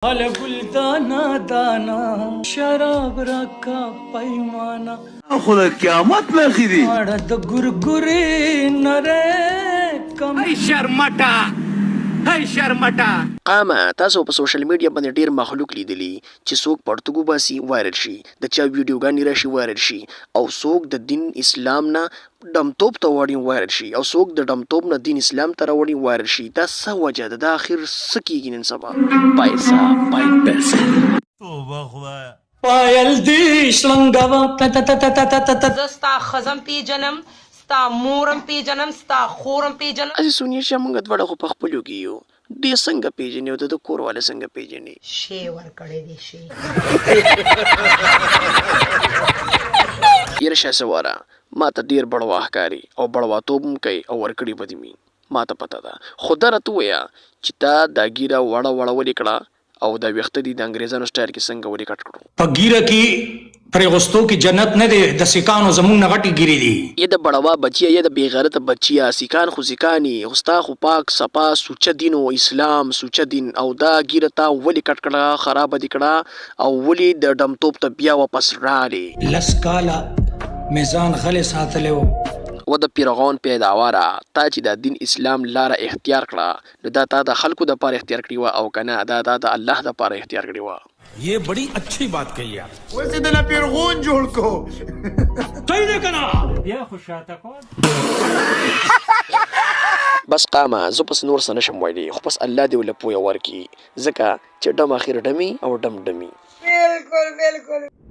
दाना दाना शराब रखा पैमाना खुदा क्यामत में खिदी आड़द गुरगुरे नरे कम शर्मटा قامه تاسو په سوشل میډیا باندې ډیر مخلوق لیدلی چې څوک پړتګو باسي وایرل شي د چا ویډیوګانې راشي وایرل شي او څوک د دین اسلام نه ډمتوب ته وړي وایرل شي او څوک د ډمتوب نه دین اسلام ته راوړي وایرل شي دا څه وجه ده د اخر څه کیږي نن سبا پیسې توبه خدایا پایل دی شلنګوا زستا خزم پی جنم ستا مورم پی جنم ستا خورم پی جنم اسی سونی چې موږ دواړه خو په خپلو کې یو دې څنګه پیژنې او د کور والا څنګه پیژنې شی ور کړی دی شی یره شاسه واره ما ته ډیر بړوا ښکاري او بړواتوب هم کوي او ورکړي به دې مي ما ته پته ده خو دا راته ووایه چې تا دا ګیره وړه ولې کړه او دا ویښته دي د انګریزانو سټایل کې څنګه ولې کټ کړو په ګیره کې پرېغوستو کې جنت نه دی د سیکانو زمونږ نه غټې ګیرې دي یا د بړوا بچیا یا د بېغیرته بچیا سیکان خو سیکاني ستا خو پاک صفا سوچه دین او اسلام سوچه دین او دا ګیره تا ولې کټ کړه خرابه دې کړه او ولې د ډمتوب ته بیا واپس راغلې لس کاله میزان غلی ساتلی و و د پیرغون پیداواره تا چې د دین اسلام لاره اختیار کړه نو دا تا د خلکو د پاره اختیار کړی و او کنه دا د الله د پاره اختیار کړی و ये बड़ी अच्छी बात कही आप वैसे दला پیرغون جوړ کو صحیح ده که نه بس قامه زه پس نور څه نشم ویلی خو پس الله دې ولې پویه ورکړي ځکه چې ډم اخر ډمي او ډم ډمي بالکل